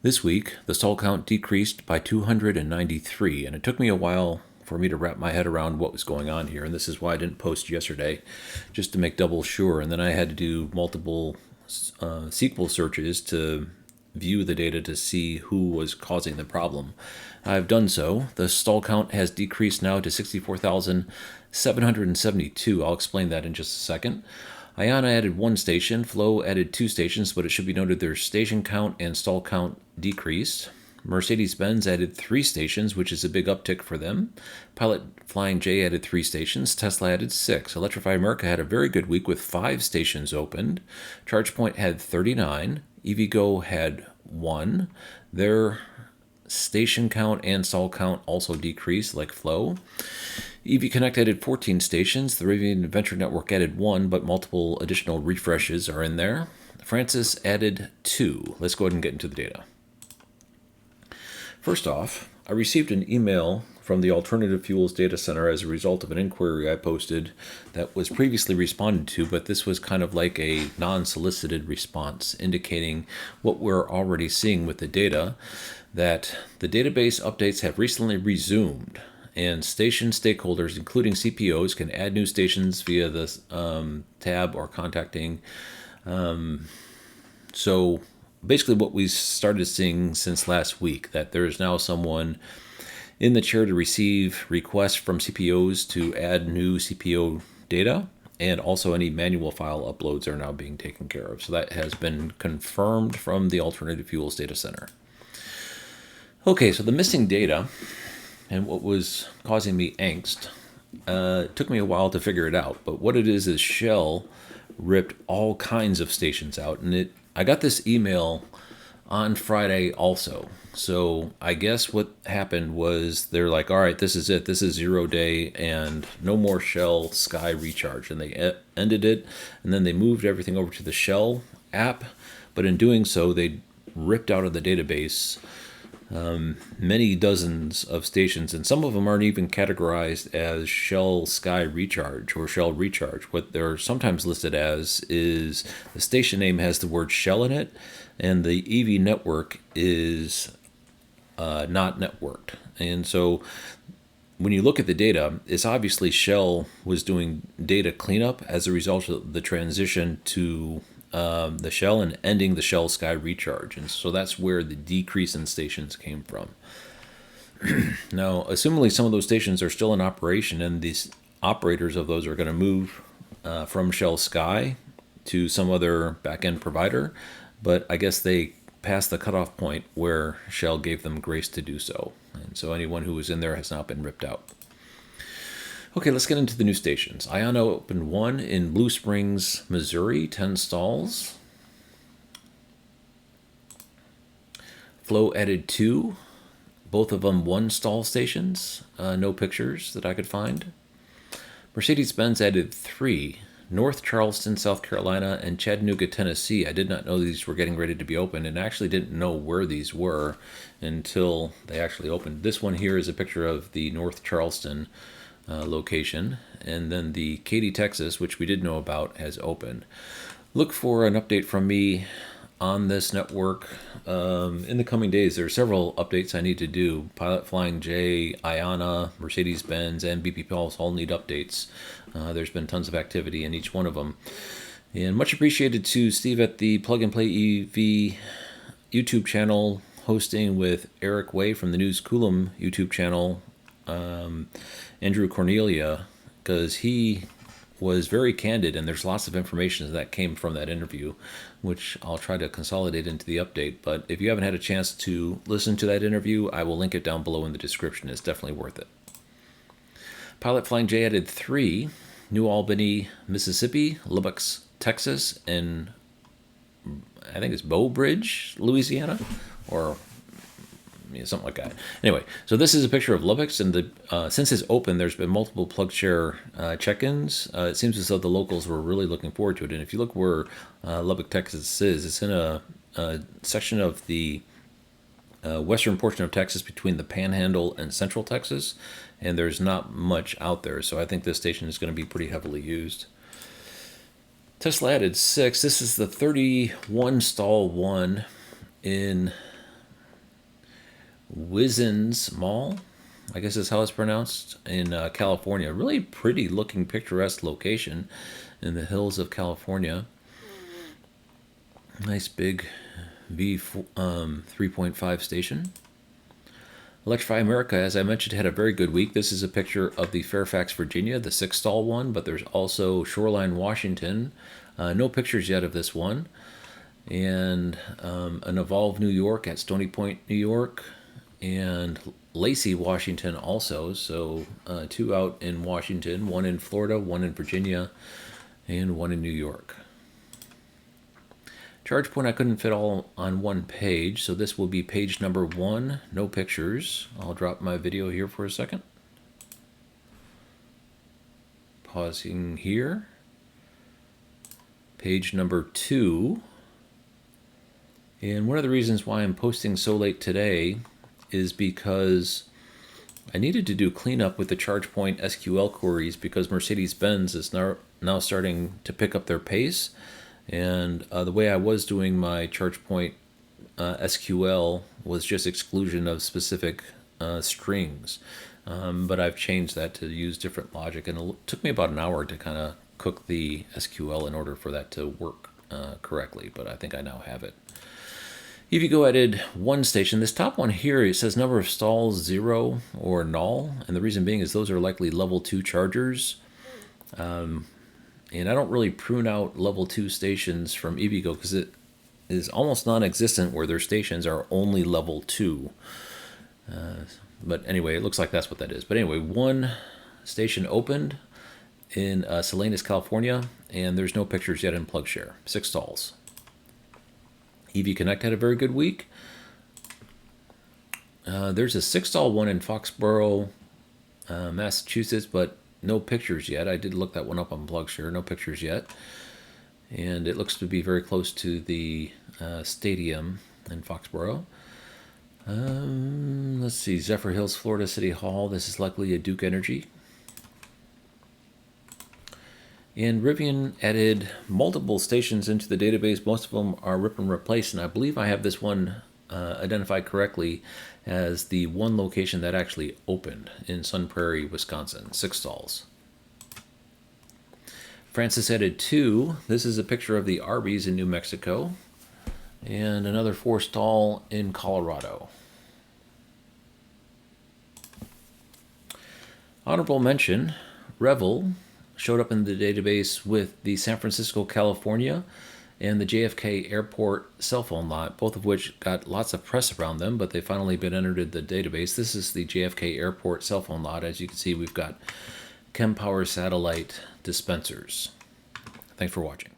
This week, the stall count decreased by 293, and it took me a while for me to wrap my head around what was going on here, and this is why I didn't post yesterday, just to make double sure, and then I had to do multiple SQL searches to view the data to see who was causing the problem. I've done so. The stall count has decreased now to 64,772. I'll explain that in just a second. IONNA added 1 station, Flow added 2 stations, but it should be noted their station count and stall count decreased. Mercedes-Benz added 3 stations, which is a big uptick for them. Pilot Flying J added 3 stations. Tesla added 6. Electrify America had a very good week with 5 stations opened. ChargePoint had 39. EVgo had 1. Their station count and stall count also decreased, like Flow. EV Connect added 14 stations. The Rivian Adventure Network added 1, but multiple additional refreshes are in there. Francis added 2. Let's go ahead and get into the data. First off, I received an email from the Alternative Fuels Data Center as a result of an inquiry I posted that was previously responded to, but this was kind of like a non-solicited response indicating what we're already seeing with the data, that the database updates have recently resumed, and station stakeholders, including CPOs, can add new stations via the tab or contacting. So basically what we started seeing since last week, that there is now someone in the chair to receive requests from CPOs to add new CPO data, and also any manual file uploads are now being taken care of. So that has been confirmed from the Alternative Fuels Data Center. Okay, so the missing data and what was causing me angst, it took me a while to figure it out. But what it is Shell ripped all kinds of stations out, and I got this email on Friday also. So I guess what happened was they're like, all right, this is it. This is 0 day and no more Shell Sky Recharge. And they ended it, and then they moved everything over to the Shell app. But in doing so, they ripped out of the database many dozens of stations, and some of them aren't even categorized as Shell Sky Recharge or Shell Recharge. What they're sometimes listed as is the station name has the word Shell in it, and the EV network is not networked. And so when you look at the data, it's obviously Shell was doing data cleanup as a result of the transition to the Shell and ending the Shell Sky Recharge. And so that's where the decrease in stations came from. Now, assumingly some of those stations are still in operation, and these operators of those are going to move from Shell Sky to some other back-end provider, but I guess they passed the cutoff point where Shell gave them grace to do so. And so anyone who was in there has not been ripped out. Okay, let's get into the new stations. IONNA opened 1 in Blue Springs, Missouri, 10 stalls. Flow added 2, both of them 1 stall stations. No pictures that I could find. Mercedes-Benz added 3, North Charleston, South Carolina, and Chattanooga, Tennessee. I did not know these were getting ready to be opened, and actually didn't know where these were until they actually opened. This one here is a picture of the North Charleston location, and then the Katy, Texas, which we did know about, has opened. Look for an update from me on this network in the coming days. There are several updates I need to do. Pilot Flying J, IONNA, Mercedes-Benz, and BP Pulse all need updates. There's been tons of activity in each one of them. And much appreciated to Steve at the Plug and Play EV YouTube channel, hosting with Eric Way from the News Coulomb YouTube channel, Andrew Cornelia, because he was very candid, and there's lots of information that came from that interview, which I'll try to consolidate into the update. But if you haven't had a chance to listen to that interview, I will link it down below in the description. It's definitely worth it. Pilot Flying J added 3, New Albany, Mississippi, Lubbock, Texas, and I think it's Bow Bridge, Louisiana, or something like that. Anyway, so this is a picture of Lubbock, and since it's open, there's been multiple PlugShare check-ins. It seems as though the locals were really looking forward to it. And if you look where Lubbock, Texas is, it's in a section of the western portion of Texas between the Panhandle and Central Texas, and there's not much out there. So I think this station is going to be pretty heavily used. Tesla added 6. This is the 31 stall one in Wizen's Mall, I guess is how it's pronounced, in California. Really pretty looking, picturesque location in the hills of California. Nice big V 3.5 station. Electrify America, as I mentioned, had a very good week. This is a picture of the Fairfax, Virginia, the 6-stall one, but there's also Shoreline, Washington. No pictures yet of this one. And an Evolve, New York at Stony Point, New York, and Lacey, Washington also. So 2 out in Washington, 1 in Florida, 1 in Virginia, and 1 in New York. ChargePoint I couldn't fit all on one page, so this will be page number 1, no pictures. I'll drop my video here for a second. Pausing here. Page number 2. And one of the reasons why I'm posting so late today is because I needed to do cleanup with the ChargePoint SQL queries because Mercedes-Benz is now starting to pick up their pace. And the way I was doing my ChargePoint SQL was just exclusion of specific strings. But I've changed that to use different logic. And it took me about an hour to kind of cook the SQL in order for that to work correctly. But I think I now have it. EVgo added 1 station. This top one here, it says number of stalls 0 or null. And the reason being is those are likely level 2 chargers. And I don't really prune out level 2 stations from EVgo because it is almost non-existent where their stations are only level 2. But anyway, it looks like that's what that is. But anyway, 1 station opened in Salinas, California, and there's no pictures yet in PlugShare. 6 stalls. EV Connect had a very good week. There's a 6-stall one in Foxborough, Massachusetts, but no pictures yet. I did look that one up on PlugShare. No pictures yet. And it looks to be very close to the stadium in Foxborough. Let's see. Zephyr Hills, Florida City Hall. This is likely a Duke Energy. And Rivian added multiple stations into the database. Most of them are rip and replace. And I believe I have this one identified correctly as the one location that actually opened in Sun Prairie, Wisconsin. 6 stalls. Francis added 2. This is a picture of the Arby's in New Mexico. And another 4-stall in Colorado. Honorable mention, Revel showed up in the database with the San Francisco, California, and the JFK Airport cell phone lot, both of which got lots of press around them, but they've finally been entered in the database. This is the JFK Airport cell phone lot. As you can see, we've got ChemPower satellite dispensers. Thanks for watching.